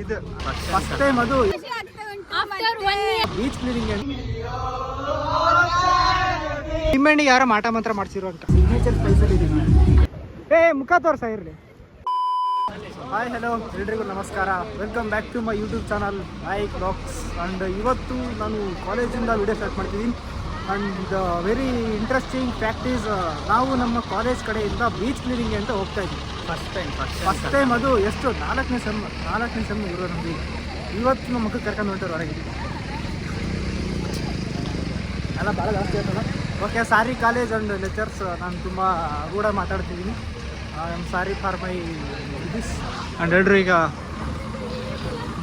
ಇದು first time ಅದು beach cleaning. ನಿಮ್ಮಣ್ಣಿಗೆ ಯಾರೋ ಮಾಟ ಮಂತ್ರ ಮಾಡ್ಸಿರೋ ಅಂತ ಸಿಗ್ನೇಚರ್ ಸ್ಪೈಸಲ್ಲಿ ಇದೀನಿ. ಮುಖ ತೋರ್ಸ ಇರಲಿ. ಹಾಯ್ ಹಲೋ ಎಲ್ರಿಗೂ ನಮಸ್ಕಾರ, welcome back to my YouTube channel I blogs. And ಇವತ್ತು ನಾನು ಕಾಲೇಜಿಂದ ವಿಡಿಯೋ ಸ್ಟಾರ್ಟ್ ಮಾಡ್ತಿದ್ದೀನಿ. And very interesting fact is, ನಾವು ನಮ್ಮ ಕಾಲೇಜ್ ಕಡೆಯಿಂದ ಬೀಚ್ ಕ್ಲೀನಿಂಗ್ ಅಂತ ಹೋಗ್ತಾ ಇದ್ದೀವಿ. ಫಸ್ಟ್ ಟೈಮ್ ಅದು ಎಷ್ಟು 4ನೇ ಸೆಮ್ ಇರೋ ನಮಗೆ. ಇವತ್ತು ನಮ್ಮ ಮಕ್ಕಳು ಕರ್ಕೊಂಡು ಹೊಂಟರು ಹೊರಗೆ. ಎಲ್ಲ ಭಾಳ ಜಾಸ್ತಿ ಆಗ್ತಲ್ಲ. Okay, sorry college and lectures, ನಾನು ತುಂಬ ರೂಢ ಮಾತಾಡ್ತಿದ್ದೀನಿ. I am sorry for my this. And ಎಲ್ಲರೂ ಈಗ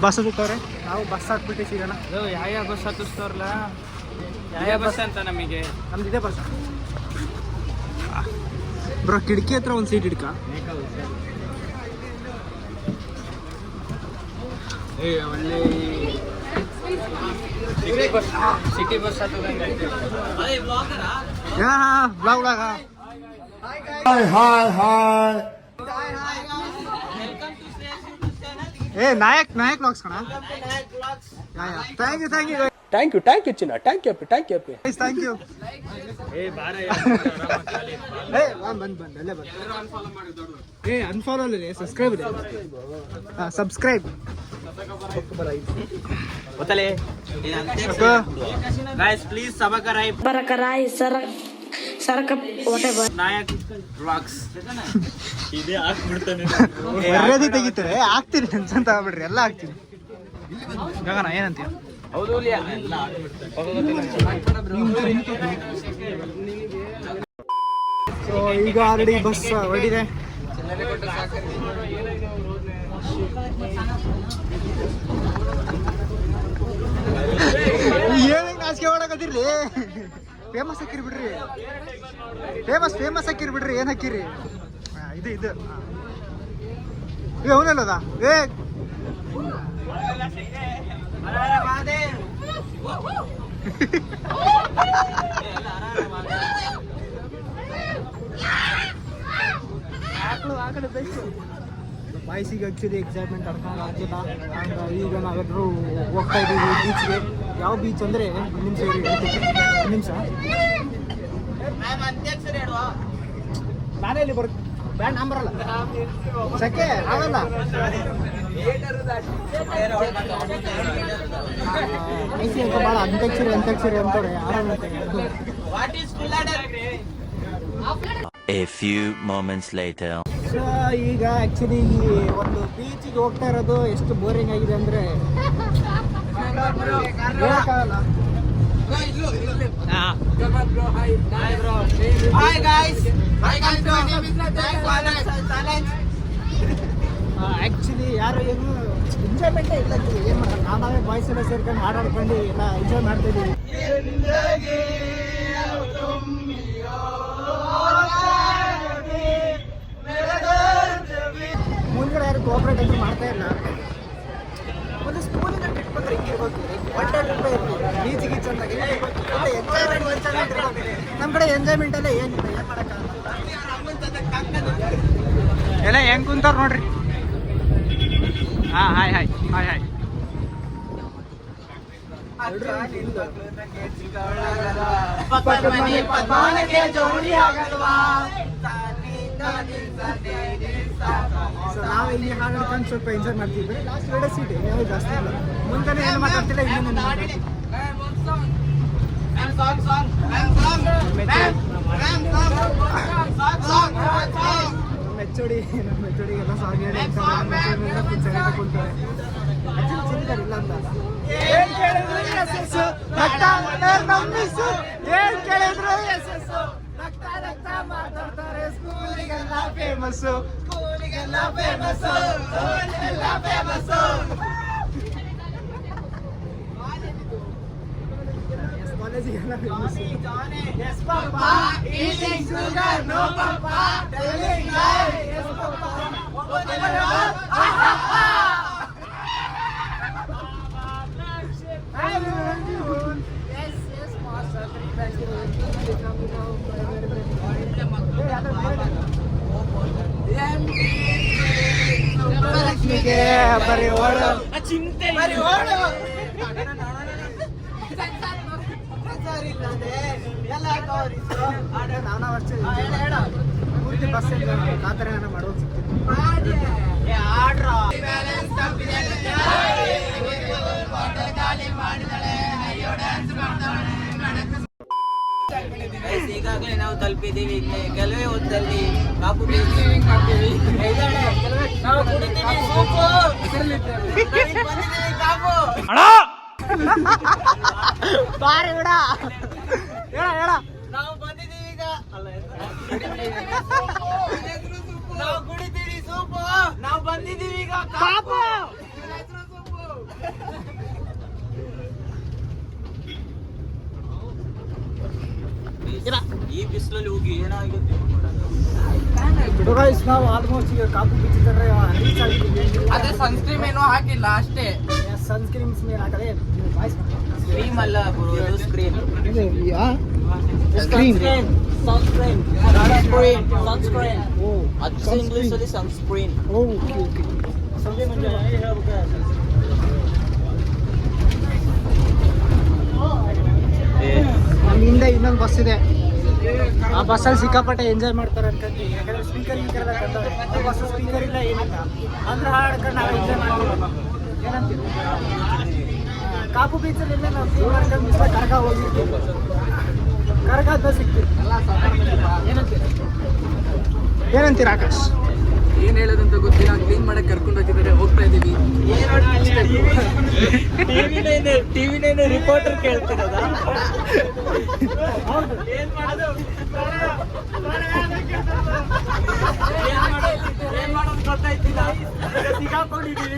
ಬಸ್ ಹತ್ತವ್ರೆ. ನಾವು ಬಸ್ ಹತ್ಬಿಟ್ಟು ಸಿಗೋಣ. ಯಾವ ಬಸ್ ಹತ್ತಿಸ್ತವ್ರಲ್ಲ, ಯಾವ ಬಸ್ ಅಂತ ನಮಗೆ? ನಮ್ದು ಇದೇ ಬಸ್ ಬ್ರೋ. ಕಿಟಕಿ ಹತ್ರ ಒಂದು ಸೀಟ್ ಹಿಡ್ಕ. ಒಳ್ಳೆ ಸಿಟಿ ಬಸ್ ಹತ್ತದಂಗೆ. ನಾಯಕ್ ವ್ಲಾಗ್ಸ್ ಕಣ. ಥ್ಯಾಂಕ್ ಯು ಚಿನ್ನ. Thank you. ಬಂದ್ ಅನ್ಫಾಲೋ ಅಲ್ಲ, subscribe. Guys, please subscribe Barakarai Sarakap whatever Nayak Vlogs. ಇದೇ ಹಾಕ್ಬಿಡ್ತಾನೆ. ಮರ್ಯಾದೆ ತೆಗಿತಾರೆ. ಹಾಕ್ತೀನಿ ಟೆನ್ಷನ್ ತಗೋಬಿಡ್ರಿ, ಎಲ್ಲ ಹಾಕ್ತೀನಿ. ಗಗನ ಏನಂತೀಯ? ಹೌದು, ಎಲ್ಲ ಸೊ ಈಗ ಆಲ್ರೆಡಿ ಬಸ್ ಹೊರಟಿದೆ. ಏನಕ್ಕೆ ನಾಚಿಕೆ ಮಾಡಕತ್ತಿರ್ಲಿ? ಫೇಮಸ್ ಹಾಕಿರಿ ಬಿಡ್ರಿ, ಫೇಮಸ್ ಹಾಕಿರಿ ಬಿಡ್ರಿ. ಏನು ಹಾಕಿರಿ? ಇದು ಅವನಲ್ಲದ ಬಾಯ್ಸಿಗೆ ಆ್ಯಕ್ಚುಲಿ ಎಕ್ಸೈಟ್ಮೆಂಟ್ ಅಡ್ಕೊಂಡು ಆಗ್ತಿಲ್ಲ. ಆ್ಯಂಡ್ ಈಗ ನಾವೆಲ್ಲರೂ ಹೋಗ್ತಾ ಇದ್ದೀವಿ ಬೀಚ್ಗೆ. ಯಾವ ಬೀಚ್ ಅಂದರೆ ಒಂದು ನಿಮಿಷ ನಾನೇ ಇಲ್ಲಿ ಬರುತ್ತೆ. ಬ್ಯಾಂಡ್ ನಂಬರಲ್ಲ ಸಕ್ಕೆ ಆಗಲ್ಲ. ಐಸಿ ಅಂತ ಭಾಳ ಅಂತ್ಯಾಕ್ಷರಿ ಅಂತಾರೆ. A few moments later. So ಈಗ ಆ್ಯಕ್ಚುಲಿ ಒಂದು ಬೀಚಿಗೆ ಹೋಗ್ತಾ ಇರೋದು ಎಷ್ಟು ಬೋರಿಂಗ್ ಆಗಿದೆ ಅಂದರೆ ಹೇಳೋಕ್ಕಾಗಲ್ಲ. ಆ್ಯಕ್ಚುಲಿ ಯಾರು ಏನು ಎಂಜಾಯ್ಮೆಂಟೇ ಇಲ್ಲ. ಏನು ಮಾಡೋಣ, ನಾವೇ ಬಾಯ್ಸ್ ಎಲ್ಲ ಸೇರ್ಕೊಂಡು ಹಾಡಾಡ್ಕೊಂಡು ಎಲ್ಲ ಎಂಜಾಯ್ ಮಾಡ್ತಾಯಿದ್ದೀವಿ. ಮುಂದ್ಗಡೆ ಯಾರು ಕೋಆಪ್ರೇಟ್ ಅಂತೂ ಮಾಡ್ತಾ ಇಲ್ಲ. ಒಂದು ಸ್ಕೂಲಿನ ಟ್ರಿಪ್ ಬಂದರೆ ಹಿಂಗಿರ್ಬೇಕು, ಒನ್ ಡೇ ಟ್ರಿಪ್ ಇರ್ಬೇಕು, ಬೀಚ್ ಗೀಚ್ ಅಂತ ಎಂಜಾಯ್ಮೆಂಟ್. ನಮ್ಮ ಕಡೆ ಎಂಜಾಯ್ಮೆಂಟ್ ಎಲ್ಲ ಏನಿಲ್ಲ, ಏನು ಮಾಡೋಕ್ಕಾಗಲ್ಲ. ಎಲ್ಲ ಹೆಂಗೆ ಕುಂತಾರ ನೋಡ್ರಿ. ಹಾಯ್. ಸೊ ನಾವು ಇಲ್ಲಿ ಹಾಡ್ಕೊಂಡು ಸ್ವಲ್ಪ ಎಂಜಾಯ್ ಮಾಡ್ತಿದ್ವಿ. ಲಾಸ್ಟ್ 2 ಸೀಟ್ ಯಾವ ಜಾಸ್ತಿ ಇಲ್ಲ. ಮುಂದೆ ಏನು ಮಾತಾಡ್ತಿಲ್ಲ, ಇನ್ನೊಂದು ನಮ್ಮ ಮೆಚ್ಚೋಡಿ ಎಲ್ಲ ಸಾಂಗ್ ಹೇಳಿ ತಗೊಂತಾರೆ. ಚಿಲ್ಕರ್ ಇಲ್ಲ ಅಂತ ಏನ್ ಕೇಳಿದ್ರು ರಕ್ತ ಮಾತಾಡ್ತಾರೆ. ಸ್ಕೂಲಿಗೆಲ್ಲ ಫೇಮಸ್ಸು. ಕಾಲೇಜಿಗೆಲ್ಲ ಫೇಮಸ್ಸು. ಯಾಕೆ ಬರೀ ಓಡು ಚಿಂತೆ ಪೂರ್ತಿ ಬಸ್ ಕಾತರ ಮಾಡೋದು ಸಿಗ್ತಿತ್ತು. ಈಗಾಗಲೇ ನಾವು ತಲುಪಿದ್ದೀವಿ. ಕೆಲವೇ ಹೊತ್ತಲ್ಲಿ ಕಾಪು ಬೀಚ್ ಮಾಡ್ತೀವಿ. ನಾವು ಕುಡಿತೀವಿ ಸೂಪು. ಬಂದಿದ್ದೀವಿ ಕಾಪು. ಬಾರಿ ಬಿಡ ಹೇಳ ಹೇಳ ನಾವು ಬಂದಿದ್ದೀವಿ ಈಗ. ನಾವು ಕುಡಿತೀವಿ ಸೂಪು. ನಾವು ಬಂದಿದ್ದೀವಿ ಈಗ ಕಾಪು. ಈ ಬಿಸಿಲಲ್ಲಿ ಹೋಗಿ ಏನಾಗುತ್ತೆ ನಾವು ಆಲ್ಮೋಸ್ಟ್ ಈಗ ಕಾಪು ಬೀಚ್ ರೀಚ್ ಆಗಿದ್ದೀವಿ. ಅದೇ ಸನ್ಸ್ಕ್ರೀಮ್ ಏನೋ ಹಾಕಿಲ್ಲ ಅಷ್ಟೇ. ಸನ್ಸ್ಕ್ರೀನ್ಸ್ ಮೇಲೆ ಹಾಕದೆ ಕ್ರೀಮ್ ಅಲ್ಲ ಸ್ಕ್ರೀನ್ ಅದು ಇಂಗ್ಲಿಷ್ ಅಲ್ಲಿ ಸನ್ಸ್ಕ್ರೀನ್. ನಮ್ಮಿಂದ ಇನ್ನೊಂದು ಬಸ್ ಇದೆ. ಆ ಬಸ್ಸಲ್ಲಿ ಸಿಕ್ಕಾಪಟ್ಟೆ ಎಂಜಾಯ್ ಮಾಡ್ತಾರೆ ಅನ್ಕೊಂಡ್ವಿ. ಯಾಕಂದ್ರೆ ಸ್ಪೀಕರ್ ಆ ಬಸ್ ಸ್ಪೀಕರ್ ಇಲ್ಲ ಏನಿಲ್ಲ ಅಂದ್ರೆ ಹಾಡ್ಕೊಂಡು ನಾವು ಎಂಜಾಯ್ ಮಾಡ್ತೀವಿ. ಏನಂತೀವಿ ಕಾಪು ಬೀಚಲ್ಲಿ ಎಲ್ಲ ನಾವು ಫೀಲ್ ಮಾಡ್ಕೊಂಡು ಬಿಸಿಲ ಕರ್ಗ ಹೋಗಿರ್ತೀವಿ. ಕರ್ಗ ಅಂತ ಸಿಗ್ತೀವಿ. ಏನಂತೀರ ಆಕಾಶ್? ಏನ್ ಹೇಳೋದಂತ ಗೊತ್ತಿಲ್ಲ. ಕ್ಲೀನ್ ಮಾಡಕ್ ಕರ್ಕೊಂಡು ಹೋಗಿದ್ದಾರೆ, ಹೋಗ್ತಾ ಇದೀವಿ. ಟಿವಿನೇನು ರಿಪೋರ್ಟರ್ ಕೇಳ್ತಿರೋದ? ಏನ್ ಮಾಡೋದು ಗೊತ್ತಾಯ್ತಿಲ್ಲ. ಸಿಗಾಕೊಂಡಿದೀವಿ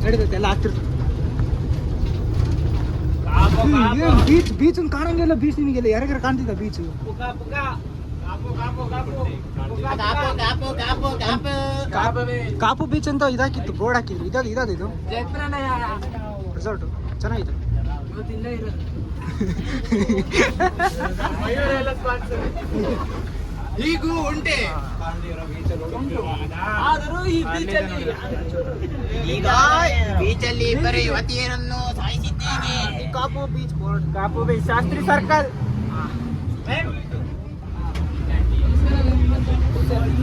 ನಡೀತೈತೆ ಎಲ್ಲ ಆಗ್ತಿರ್ತದೆ. ಬೀಚ್ ಬೀಚ್ ಒಂದು ಕಾಣಂಗಿಲ್ಲ. ಬೀಚ್ ನಿಮಗೆಲ್ಲ ಯಾರ್ಯಾರು ಕಾಣ್ತಿದ್ದ ಬೀಚ್? ಕಾಪು ಬೀಚ್ ಅಂತ ಇದಾಕಿತ್ತು, ಬೋರ್ಡ್ ಹಾಕಿದ್ರು. ಇದಾದ ಇದು ರೆಸಾರ್ಟ್ ಚೆನ್ನಾಗಿದೆ. ಹೀಗೂ ಉಂಟೆ ಆದರೂ ಈ ಬೀಚಲ್ಲಿ ಈಗ ಬೀಚಲ್ಲಿ ಇಬ್ಬರು ಯುವತಿಯರನ್ನು ಸಾಯಿಸಿದ್ದೇವೆ. Kapu beach board, Kapu beach, Shastri circle.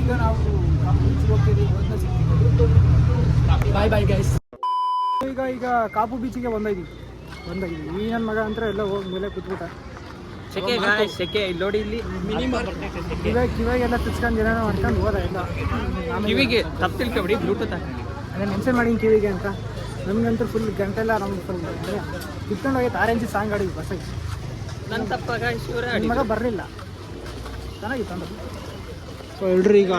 ಈಗ ನಾವು ಕಾಪು ಬೀಚ್ ಹೋಗ್ತೀವಿ. Bye bye guys. ಈಗ ಕಾಪು ಬೀಚಿಗೆ ಬಂದಿದ್ದೀವಿ. ಈ ನನ್ನ ಮಗ ಅಂತ ಎಲ್ಲ ಹೋಗಿ ಮೇಲೆ ಕೂತ್ಬಿಟ್ಟ. ಸೆಕೆ ನೋಡಿ ಇಲ್ಲಿ ಕಿವಾಗೆಲ್ಲ ತುಚ್ಕೊಂಡು ಏನೇನೋ ಮಾಡ್ಕೊಂಡು ಹೋದ ಎಲ್ಲ. ಕಿವಿಗೆ ತಪ್ಪು ತಿಳ್ಕೊಬಿಡಿ, ಬ್ಲೂಟೂತ್ ಅದೇ ಮೆನ್ಷನ್ ಮಾಡೀನಿ ಕಿವಿಗೆ ಅಂತ. ನಮಗಂತೂ ಫುಲ್ ಗಂಟೆಲ್ಲ ನಮ್ಗೆ ಫುಲ್ ಕಿತ್ಕೊಂಡು ಹೋಗಿ ಆರೆಂಜ್ ಸಾಂಗ್ ಆಡಿದ್ವಿ ಬಸ್ಸಾಗಿ. ನನ್ನ ತಪ್ಪಾಗ ನನ್ನ ಮಗ ಬರಲಿಲ್ಲ. ಚೆನ್ನಾಗಿತ್ತು ಅಂದ್ರೆ. ಸೊ ಎಲ್ರು ಈಗ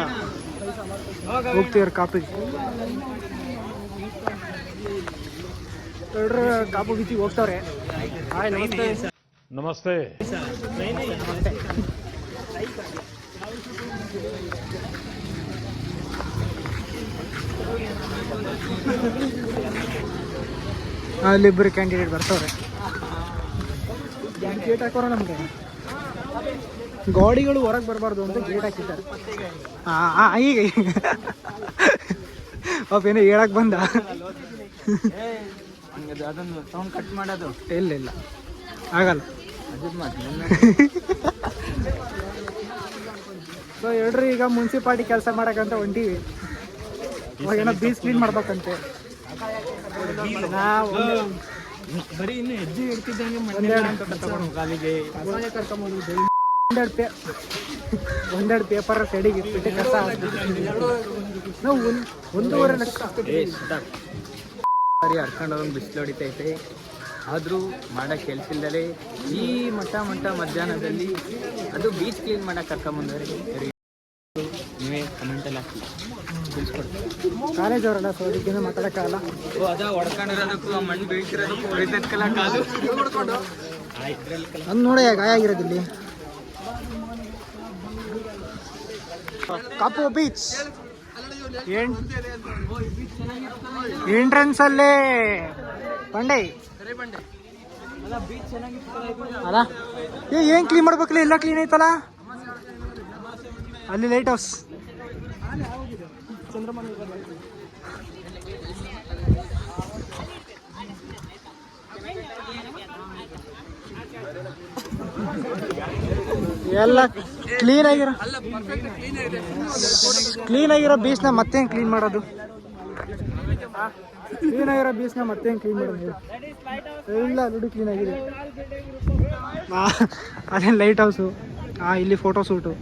ಹೋಗ್ತೀವ್ರಿ ಕಾಪಿಗೆ. ಎಲ್ರು ಕಾಪು ಬೀಚಿಗೆ ಹೋಗ್ತಾವ್ರೆ. ಹಾಯ್ ನಮಸ್ತೆ. ನಮಸ್ತೆ. ಅಲ್ಲಿಬ್ಬರು ಕ್ಯಾಂಡಿಡೇಟ್ ಬರ್ತಾವ್ರೆ. ಗೇಟ್ ಹಾಕೋರ ನಮಗೆ. ಗಾಡಿಗಳು ಹೊರಗೆ ಬರಬಾರ್ದು ಅಂತ ಗೇಟ್ ಹಾಕಿದ್ದಾರೆ. ಈಗ ಏನೋ ಹೇಳಕ್ ಬಂದ. ಅದನ್ನು ಸೌಂಡ್ ಕಟ್ ಮಾಡೋದು ಇಲ್ಲ ಆಗಲ್ಲ. ಸೊ ಹೇಳ್ರಿ ಈಗ ಮುನ್ಸಿಪಾಲ್ಟಿ ಕೆಲಸ ಮಾಡಕ್ಕಂತ ಹೊಂಟೀವಿ. ಅವಾಗೇನೋ ಬೀಚ್ ಕ್ಲೀನ್ ಮಾಡ್ಬೇಕಂತೆ. ಬರೀ ಇನ್ನು ಹೆಜ್ಜೆ ಇಡ್ತಿದ್ದಂಗೆ ಒಂದೆರಡು ಪೇಪರ್ ಸೈಡಿಗೆ ಇಟ್ಬಿಟ್ಟು ಕಸ ನಾವು 1.5 ಲಕ್ಷ ಸರಿ ಹರ್ಕೊಂಡು ಹೋಗಿ ಬಿಸಿಲು ಹೊಡಿತೈತೆ. ಆದರೂ ಮಾಡೋಕ್ಕೆ ಕೆಲಸ ಇಲ್ಲದೆ ಈ ಮಟ್ಟ ಮಧ್ಯಾಹ್ನದಲ್ಲಿ ಅದು ಬೀಚ್ ಕ್ಲೀನ್ ಮಾಡೋಕೆ ಕರ್ಕೊಂಬಂದವ್ರಿಗೆ ನೀವೇ ಕಮೆಂಟಲ್ಲಿ ಹಾಕಿ ತಿಳಿಸ್ಕೊಡ್ತೀವಿ. ಕಾಲೇಜ್ ಅವರಲ್ಲ, ಸೊ ಅದಕ್ಕೇನು ಮಾತಾಡೋಕ್ಕಾಗಲ್ಲ. ಅದ ಹೊಡ್ಕೊಂಡಿರೋದಕ್ಕೂ ಮಣ್ಣು ಬೀಳ್ತಿರೋದಕ್ಕೂ ಹೊಡಿತಕ್ಕಲ್ಲ ಕಾಲು ಅದು ನೋಡಿ ಗಾಯ ಆಗಿರೋದಿಲ್ಲಿ. ಕಾಪು ಬೀಚ್ ಎಂಟ್ರೆನ್ಸ್ ಅಲ್ಲೇ ಬಂಡೆ ಅಲ್ಲ ಏನ್ ಕ್ಲೀನ್ ಮಾಡ್ಬೇಕಲ್ಲ, ಎಲ್ಲ ಕ್ಲೀನ್ ಐತಲ್ಲ. ಅಲ್ಲಿ ಲೈಟ್ ಹೌಸ್ ಎಲ್ಲ ಕ್ಲೀನ್ ಆಗಿರೋ ಬೀಚ್ನ ಮತ್ತೇನು ಕ್ಲೀನ್ ಮಾಡೋದು? ಕ್ಲೀನ್ ಆಗಿರೋ ಬೀಚ್ನ ಮತ್ತೇನು ಕ್ಲೀನ್ ಮಾಡೋದು? ಇಲ್ಲ ನೋಡಿ ಕ್ಲೀನ್ ಆಗಿದೆ. ಅದೇನು ಲೈಟ್ ಹೌಸು. ಇಲ್ಲಿ ಫೋಟೋ ಶೂಟು.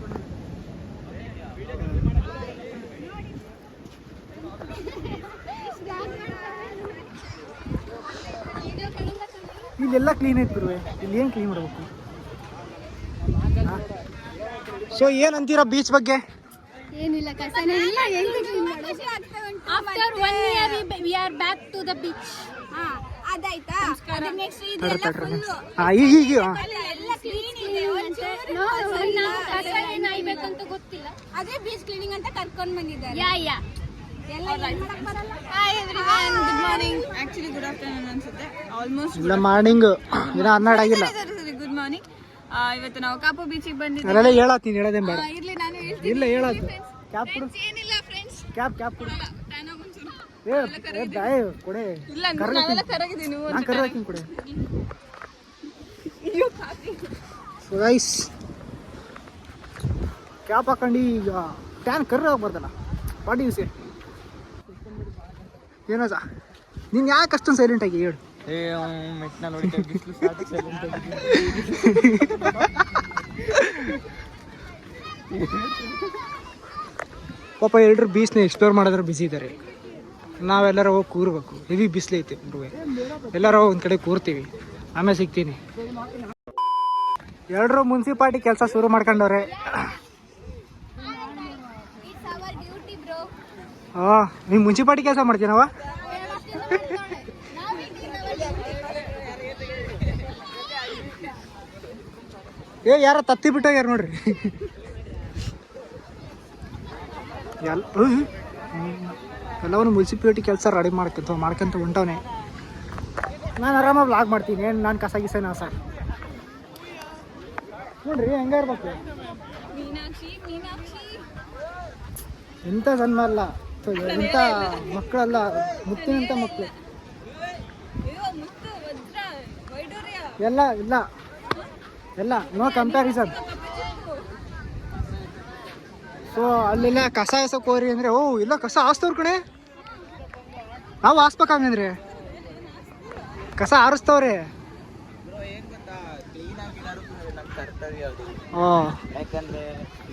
ಇಲ್ಲೆಲ್ಲ ಕ್ಲೀನ್ ಐತಿ ಬಿಡುವೆ, ಇಲ್ಲಿ ಏನು ಕ್ಲೀನ್ ಮಾಡಬೇಕು? ಸೊ ಏನಂತೀರಾ ಬೀಚ್ ಬಗ್ಗೆ? ಏನಿಲ್ಲ, ಕಸನೇ ಇಲ್ಲ. After 1 year we are back to the beach. ಅದಾಯ್ತಾ? ಅದು ನೆಕ್ಸ್ಟ್ ಇದೆಲ್ಲ ಫುಲ್ ಈಗ ಎಲ್ಲ ಕ್ಲೀನ್ ಇದೆ. ನಾವು ಕಸ ಏನಾಗಬೇಕಂತ ಗೊತ್ತಿಲ್ಲ, ಅದೇ ಬೀಚ್ ಕ್ಲೀನಿಂಗ್ ಅಂತ ಕರ್ಕೊಂಡು ಬಂದಿದ್ದಾರೆ. ಯಾ ಎಲ್ಲ ಏನ್ ಮಾಡಕ್ ಬರಲ್ಲ. Hi everyone, good morning. Actually good afternoon ಅನ್ಸುತ್ತೆ. ಆಲ್ಮೋಸ್ಟ್ ಇಲ್ಲ ಮಾರ್ನಿಂಗ್ ಏನೋ 12 ಆಗಿಲ್ಲ. Good morning. ಇವತ್ತು ನಾವು ಕಾಪು ಬೀಚಿಗೆ ಬಂದಿದ್ದೀವಿ. ಅಲ್ಲೆಲ್ಲ ಹೇಳತ್ತೀನಿ, ಹೇಳೋದೇನು ಬೇಡ. ಇರ್ಲಿ, ನಾನು ಹೇಳ್ತೀನಿ. ಇಲ್ಲ ಹೇಳತ್ತು. ಕ್ಯಾಪ್ ಕೊಡು. ಏನಿಲ್ಲ ಫ್ರೆಂಡ್ಸ್, ಕ್ಯಾಪ್ ಕೊಡು. ಕೊಡೆ. ಇಲ್ಲ ನಾವೆಲ್ಲ ಕರಗಿದ್ದೀವಿ. ನೀವು ನಾನು ಕರ್ರಾಕಿನಿ ಕೊಡೆ. ಸೊ ಗೈಸ್, ಕ್ಯಾಪ್ ಹಾಕೊಂಡು ಈಗ ಟ್ಯಾನ್ ಕರ್ರ ಹೋಗ್ಬಾರ್ದಲ್ಲ. What you say? ಏನೋ ನೀನು ಯಾಕೆ ಅಷ್ಟೊಂದು ಸೈಲೆಂಟ್ ಆಗಿ ಹೇಳು? ಪಾಪ ಎಲ್ಲರೂ ಬೀಚ್ನ ಎಕ್ಸ್ಪ್ಲೋರ್ ಮಾಡಿದ್ರೆ ಬಿಸಿ ಇದ್ದಾರೆ. ನಾವೆಲ್ಲರೂ ಹೋಗಿ ಕೂರ್ಬೇಕು. ಹೆವಿ ಬಿಸಿಲೈತೆ ಹುಡುಗ. ಎಲ್ಲರೂ ಒಂದು ಕಡೆ ಕೂರ್ತೀವಿ, ಆಮೇಲೆ ಸಿಗ್ತೀನಿ. ಎಲ್ಲರೂ ಮುನ್ಸಿಪಾಲ್ಟಿ ಕೆಲಸ ಶುರು ಮಾಡ್ಕೊಂಡವ್ರೆ. ನೀವು ಮುನ್ಸಿಪಾಲ್ಟಿ ಕೆಲಸ ಮಾಡ್ತೀನವ? ಯಾರ ತತ್ತಿ ಬಿಟ್ಟೋಗ್ಯಾರ ನೋಡ್ರಿ. ಎಲ್ಲವನು ಮುನ್ಸಿಪಾಲಿಟಿ ಕೆಲಸ ರೆಡಿ ಮಾಡ್ಕೊಂತ ಹೊಂಟವನೆ. ನಾನು ಆರಾಮಾಗಿ ವ್ಲಾಗ್ ಮಾಡ್ತೀನಿ. ಏನು ನಾನು ಕಸ ಗಿಸನ ಸರ್ ನೋಡ್ರಿ ಹೆಂಗ ಇರ್ಬೇಕು. ಎಂಥ ಜನ್ಮ ಅಲ್ಲ, ಎಂಥ ಮಕ್ಕಳಲ್ಲ, ಮುತ್ತಿನಂಥ ಮಕ್ಕಳು ಎಲ್ಲ ಇಲ್ಲ ಎಲ್ಲ ನೋ ಕಂಪ್ಯಾರಿಸನ್. ಸೊ ಅಲ್ಲೆಲ್ಲ ಕಸ ಎಸಕ್ ಹೋಗ್ರಿ ಅಂದರೆ ಇಲ್ಲ ಕಸ ಹಾಸ್ತವ್ರ ಕಣೆ. ನಾವು ಹಾಸ್ಬೇಕಾಗಂದ್ರೆ ಕಸ ಹಾರಿಸ್ತವ್ರೆ. ಯಾಕಂದ್ರೆ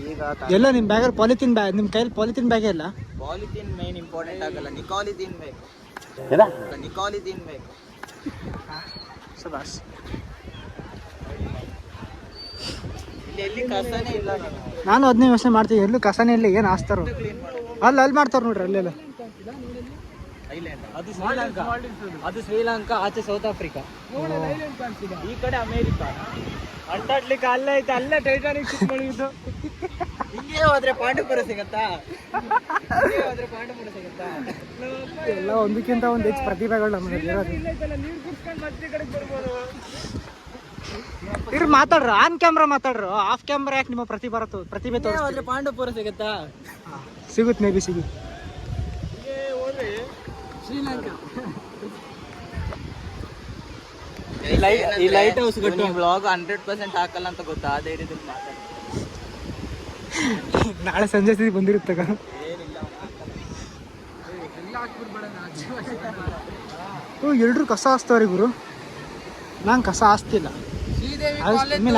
ಈಗ ಎಲ್ಲ ನಿಮ್ಮ ಬ್ಯಾಗಲ್ಲಿ ಪಾಲಿಥಿನ್ ಬ್ಯಾಗ್, ನಿಮ್ಮ ಕೈಯಲ್ಲಿ ಪಾಲಿಥಿನ್ ಬ್ಯಾಗೇ ಇಲ್ಲ. ಪಾಲಿಥೀನ್ ಮೇನ್ ಇಂಪಾರ್ಟೆಂಟ್ ಆಗಲ್ಲ, ನಿಕಾಲಿಥೀನ್ ಬೇಕು. ನಿಕಾಲಿಥೀನ್ ಬೇಕು. ಶಬಾಸ್. ಎಲ್ಲಿ ಕಸನೇ ಇಲ್ಲ. ನಾನು ಅದನ್ನೇ ಯೋಚನೆ ಮಾಡ್ತೀನಿ, ಎಲ್ಲೂ ಕಸನೇ ಇಲ್ಲ, ಏನು ಹಾಸ್ತಾರೋ. ಅಲ್ಲಿ ಮಾಡ್ತಾರ ನೋಡ್ರಿ ಅಲ್ಲೆಲ್ಲ. ಅದು ಶ್ರೀಲಂಕಾ, ಆಚೆ ಸೌತ್ ಆಫ್ರಿಕಾ, ಈ ಕಡೆ ಅಮೇರಿಕಾ. ಅಂಟಾಡ್ಲಿಕ್ಕೆ ಅಲ್ಲೇ ಐತೆ, ಅಲ್ಲೇ ಟೈಟಾನಿಕ್ ಶಿಪ್ ಮುಳುಗಿದ್ದು. ಹಿಂಗೆ ಹೋದ್ರೆ ಪಾಂಡುಪುರ ಸಿಗತ್ತಾ? ಎಲ್ಲ ಒಂದಕ್ಕಿಂತ ಒಂದು ಹೆಚ್ಚು ಪ್ರತಿಭೆಗಳು ನಮಗೆ ಇರೋದು. ಇವ್ರು ಮಾತಾಡ್ರು, ಆನ್ ಕ್ಯಾಮ್ರಾ ಮಾತಾಡ್ರು, ಆಫ್ ಕ್ಯಾಮ್ರಾ ಯಾಕೆ ನಿಮ್ಮ ಪ್ರತಿಭೆ ತೋರಿಸ್ತಾರೆ? ಪಾಂಡುಪುರ ಸಿಗತ್ತಾ? ಸಿಗುತ್ತೆ, ಮೇ ಬಿ ಸಿಗುತ್ತೆ. ಶ್ರೀಲಂಕಾ ಈ ಲೈಟ್ ಹೌಸ್ ಬ್ಲಾಗ್ 100% ಹಾಕಲ್ಲ ಅಂತ ಗೊತ್ತಾ? ಅದೇ ರೀತಿ ಮಾತಾಡ. ನಾಳೆ ಸಂಜೆ ಸ್ಥಿತಿ ಬಂದಿರುತ್ತಾಗ ಎಲ್ರು ಕಸ ಹಾಸ್ತವ್ರಿ ಗುರು. ನಾನು ಕಸ ಹಾಸ್ತಿಲ್ಲ,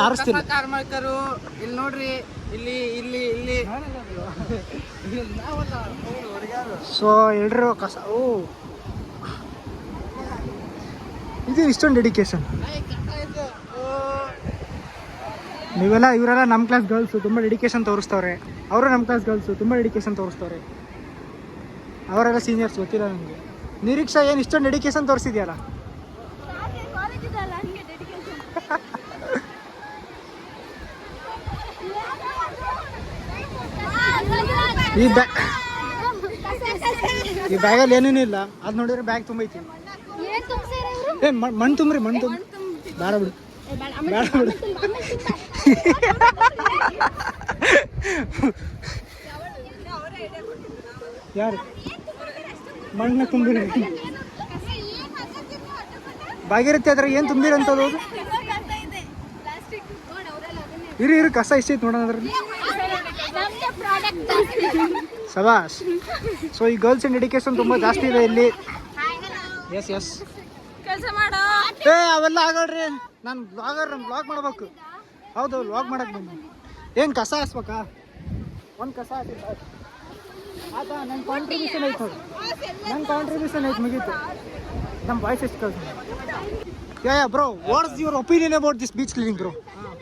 ಹಾರಿಸ್ತಿಲ್ಲ. ಇಲ್ಲಿ ನೋಡ್ರಿ, ಇಲ್ಲಿ ಇಲ್ಲಿ ಇಲ್ಲಿ ಸೊ ಎಲ್ರು ಕಸ. ಇದು ಇಷ್ಟೊಂದು ಡೆಡಿಕೇಶನ್. ಇವರೆಲ್ಲ ನಮ್ಮ ಕ್ಲಾಸ್ ಗರ್ಲ್ಸು ತುಂಬ ಡೆಡಿಕೇಶನ್ ತೋರಿಸ್ತವ್ರೆ. ಅವರು ನಮ್ಮ ಕ್ಲಾಸ್ ಗರ್ಲ್ಸು ತುಂಬ ಡೆಡಿಕೇಶನ್ ತೋರಿಸ್ತವ್ರೆ. ಅವರೆಲ್ಲ ಸೀನಿಯರ್ಸ್, ಗೊತ್ತಿಲ್ಲ ನನಗೆ. ನಿರೀಕ್ಷಾ ಏನು ಇಷ್ಟೊಂದು ಡೆಡಿಕೇಶನ್ ತೋರಿಸಿದ್ಯಲ್ಲ? ಈ ಬ್ಯಾಗಲ್ಲಿ ಏನೇನು ಇಲ್ಲ, ಅದು ನೋಡಿದ್ರೆ ಬ್ಯಾಗ್ ತುಂಬ ಐತಿ. ಏನ್ ತುಂಬ್ಸಿರ ಇವ್ರು? ಏ ಮಣ್ಣು ತುಂಬ್ರಿ, ಮಣ್ಣು ತುಂಬ ಬೇಡ ಬಿಡು, ಬೇಡ ಬಿಡು. ಯಾರು ಮಣ್ಣನ್ನ ತುಂಬಿರಿ? ಭಾಗೀರಥಿ ಅದ್ರ ಏನು ತುಂಬಿರಂತದ್ದು? ಇರಿ ಇರಿ, ಕಸ ಎಷ್ಟೈತೆ ನೋಡೋಣ ಅದ್ರಲ್ಲಿ. ಸಬಾಸ್. ಸೊ ಈ ಗರ್ಲ್ಸ್ ಇನ್ ಎಡಿಕೇಶನ್ ತುಂಬ ಜಾಸ್ತಿ ಇದೆ ಇಲ್ಲಿ. Yes yes. ಏ ಅವೆಲ್ಲ ಆಗಲ್ರಿ, ನಾನು ಬ್ಲಾಗರ್, ನಾನು ಬ್ಲಾಗ್ ಮಾಡ್ಬೇಕು. ಹೌದು, ಬ್ಲಾಗ್ ಮಾಡಕ್ಕೆ ಬಂದು ಏನು ಕಸ ಹಾಸ್ಬೇಕಾ? ಒಂದು ಕಸ ಹಾಕಿಲ್ಲ ಆತ. ನನ್ನ ಕಾಂಟ್ರಿಬ್ಯೂಷನ್ ಐತೆ ನೋಡಿ, ನನ್ನ ಕಾಂಟ್ರಿಬ್ಯೂಷನ್ ಐತೆ, ಮುಗೀತು. ನಮ್ಮ ವಾಯ್ಸ್ ಎಷ್ಟು ಕಳ್ಸಿ. Yeah bro, what is your opinion about this beach cleaning bro?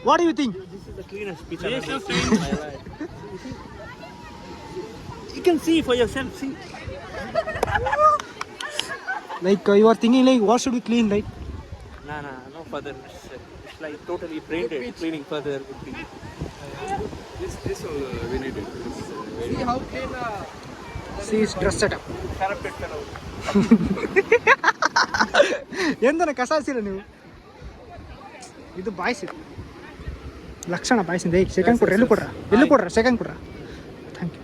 What do you think? You can see for yourself, see. Like you are thinking like what should we clean, right? No further. It's like totally braindead. Cleaning further would be. This we need it. See how clean. See his dress setup. Carpet fellow. ಎಂದನ ಕಸ ಹಾಸಿಲ್ಲ ನೀವು? ಇದು ಬಾಯ್ಸಿದು ಲಕ್ಷಣ, ಬಾಯ್ಸಿಂದ. ಈಗ second ಕೊಡ್ರಿ, ಎಲ್ಲಿ ಕೊಡ್ರ, ಎಲ್ಲಿ ಕೊಡ್ರ, ಸೆಕೆಂಡ್ ಕೊಡ್ರ. Thank you.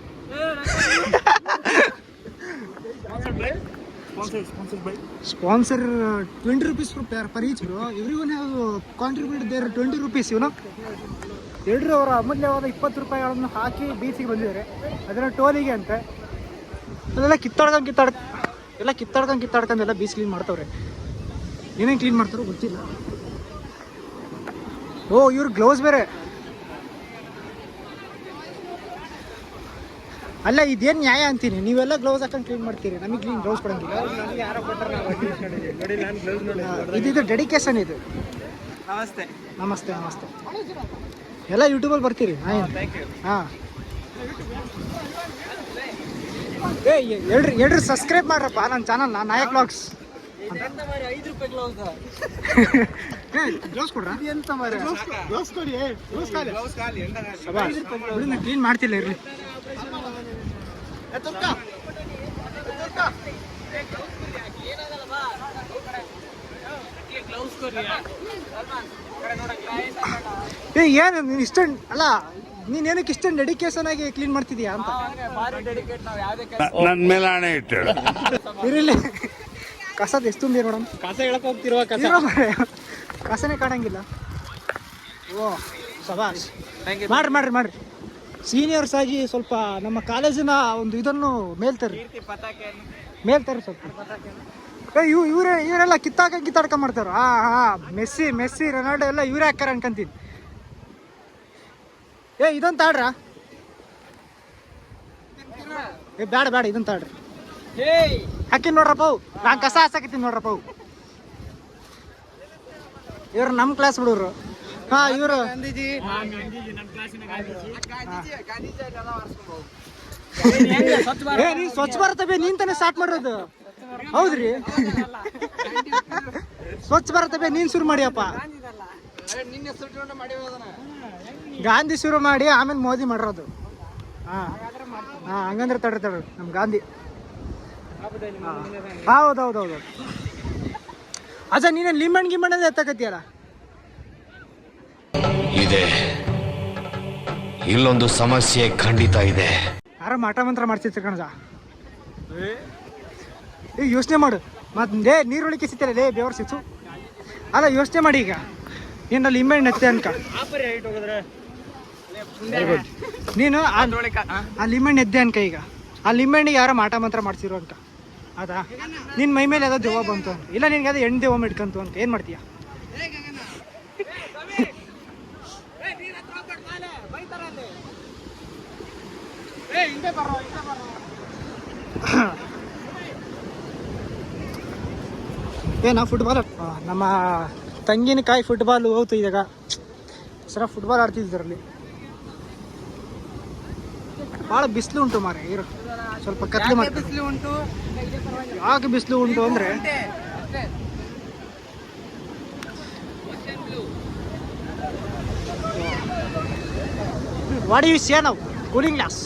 Sponsored by. Sponsor 20 rupees per each bro. Everyone have contributed their 20 rupees, you know. ಎಲ್ಲರೂ ಅವರ ಅಮೂಲ್ಯವಾದ 20 ರೂಪಾಯಿಗಳನ್ನು ಹಾಕಿ ಬೀಚಿಗೆ ಬಂದಿದ್ದಾರೆ. ಅದನ್ನು ಟೋಲಿಗೆ ಅಂತ ಅದೆಲ್ಲ ಕಿತ್ತಾಡ್ಕೊಂಡೆಲ್ಲ ಬೀಚ್ ಕ್ಲೀನ್ ಮಾಡ್ತವ್ರೆ. ಏನೇನು ಕ್ಲೀನ್ ಮಾಡ್ತಾರೋ ಗೊತ್ತಿಲ್ಲ. ಓ, ಇವ್ರು ಗ್ಲೌಸ್ ಬೇರೆ. ಅಲ್ಲ, ಇದೇನು ನ್ಯಾಯ ಅಂತೀನಿ? ನೀವೆಲ್ಲ ಗ್ಲೌಸ್ ಹಾಕೊಂಡು ಕ್ಲೀನ್ ಮಾಡ್ತೀರಿ, ನಮಗೆ ಕ್ಲೀನ್ ಗ್ಲೌಸ್ ಕೊಡಂಗಿಲ್ಲ. ಇದು ಡೆಡಿಕೇಶನ್. ಇದು ನಮಸ್ತೆ. ನಮಸ್ತೆ ನಮಸ್ತೆ. ಎಲ್ಲ ಯೂಟ್ಯೂಬಲ್ಲಿ ಬರ್ತೀರಿ? ಹಾಂ. ಏ ಹೇಳ್ರಿ ಸಬ್ಸ್ಕ್ರೈಬ್ ಮಾಡ್ರಪ್ಪ ನನ್ನ ಚಾನಲ್ನ, ನಾಯಕ್ ವ್ಲಾಗ್ಸ್. 5 ರೂಪಾಯಿ ಗ್ಲೌಸ್. ಗ್ಲೌಸ್ ಕೊಡ್ರಾ? ಎಂತ ಮಾರ್ರೆ? ಗ್ಲೌಸ್ ಕೊಡಿ. ನಾನು ಕ್ಲೀನ್ ಮಾಡ್ತಿಲ್ಲ, ಇರ್ಲಿ. ಏ ಏನು ನೀನು ಇಷ್ಟೊಂದು ಅಲ್ಲ, ನೀನೇನಕ್ಕೆ ಇಷ್ಟೊಂದು ಡೆಡಿಕೇಶನ್ ಆಗಿ ಕ್ಲೀನ್ ಮಾಡ್ತಿದ್ಯಾ ಅಂತ? ನನ್ನ ಮೇಲೆ ಹಣೆ ಇಟ್ಟು ಇರಲಿ. ಕಸದ ಎಷ್ಟು ತುಂಬಿರ ಮೇಡಮ್? ಕಸ ಹೇಳಕ್ ಹೋಗ್ತಿರುವ ಕಸನೇ ಕಾಣಂಗಿಲ್ಲ. ಓ ಸಬಾಸ್. ಮಾಡ್ರಿ ಸೀನಿಯರ್ಸ್ ಆಗಿ ಸ್ವಲ್ಪ ನಮ್ಮ ಕಾಲೇಜಿನ ಒಂದು ಇದನ್ನು ಮೇಲ್ತಾರೆ ಸ್ವಲ್ಪ. ಇವರೆಲ್ಲ ಕಿತ್ತಾಡ್ಕೊಂಡ್ ಮಾಡ್ತಾರ. ಮೆಸ್ಸಿ ರೊನಾಲ್ಡೋ ಎಲ್ಲ ಇವರೇ ಹಾಕಾರ ಅನ್ಕೊಂತೀನಿ. ಏ ಇದೊಂದು ತಾಡ್ರ. ಏ ಬೇಡ ಇದೊಂದು ತಾಡ್ರಿ. ಹಾಕಿನ್ ನೋಡ್ರಪ್ಪ, ನಾನು ಕಸ ಹಾಸಾಕತ್ತೀನಿ ನೋಡ್ರಪ್ಪ. ಇವ್ರು ನಮ್ಮ ಕ್ಲಾಸ್ ಹುಡುಗರು. ಇವರು ನೀನ್ ಸ್ವಚ್ಛ ಭಾರತ ನೀನ್ ತಾನೇ ಸ್ಟಾರ್ಟ್ ಮಾಡೋದು? ಹೌದ್ರಿ, ಸ್ವಚ್ಛ ಭಾರತ ನೀನ್ ಶುರು ಮಾಡಿಯಪ್ಪ. ಗಾಂಧಿ ಶುರು ಮಾಡಿ ಆಮೇಲೆ ಮೋದಿ ಮಾಡಿರೋದು. ಹಂಗಂದ್ರೆ ತಡ್ರಿ ನಮ್ ಗಾಂಧಿ. ಹೌದೌದು. ಅಜ್ಜ ನೀನು ಲಿಂಬಣ್ಣ ಎತ್ತಕತ್ತೀಯಲ್ಲ? ಇದೆ, ಇಲ್ಲೊಂದು ಸಮಸ್ಯೆ ಖಂಡಿತ ಇದೆ. ಯಾರ ಮಾಟ ಮಂತ್ರ ಮಾಡ್ತಿರ್ತೀರ ಕಣಜ. ಈಗ ಯೋಚನೆ ಮಾಡು, ಮತ್ತೆ ನೀರುಳಿಕೆ ಸಿಗ್ತಾರೆ ಲೇ ಬೇವರ್ ಸಿಕ್ಸು. ಅಲ್ಲ ಯೋಚನೆ ಮಾಡಿ, ಈಗ ಏನ ಲಿಂಬೆಹಣ್ಣು ಎತ್ತೆ ಅನ್ಕ. ನೀನು ಆ ಲಿಂಬೆಹಣ್ಣು ಎದ್ದೆ ಅನ್ಕ. ಈಗ ಆ ಲಿಂಬೆಹಣ್ಣಿಗೆ ಯಾರೋ ಮಾಟ ಮಂತ್ರ ಮಾಡ್ಸಿರೋ ಅನ್ಕ. ಅದಾ ನಿನ್ನ ಮೈ ಮೇಲೆ ಯಾವುದೋ ದೆವ್ವ ಬಂತು ಅಂತ, ಇಲ್ಲ ನಿನ್ಗೆ ಯಾವುದೋ ಹೆಣ್ಣು ದೆವ್ವ ಇಟ್ಕಂತು ಅಂತ, ಏನು ಮಾಡ್ತೀಯ? ಏನ ಫುಟ್ಬಾಲ್ ನಮ್ಮ ತಂಗಿನಕಾಯಿ ಫುಟ್ಬಾಲ್ ಹೋಗ್ತು. ಈಗ ಸರ ಫುಟ್ಬಾಲ್ ಆಡ್ತಿದ್ದರಲ್ಲಿ ಭಾಳ ಬಿಸಿಲು ಉಂಟು ಮಾರೆ. ಇರು ಸ್ವಲ್ಪ ಕತ್ಲೆ ಮಾಡಿ. ಯಾಕೆ ಬಿಸಿಲು ಉಂಟು ಅಂದರೆ what you say now? Cooling glass.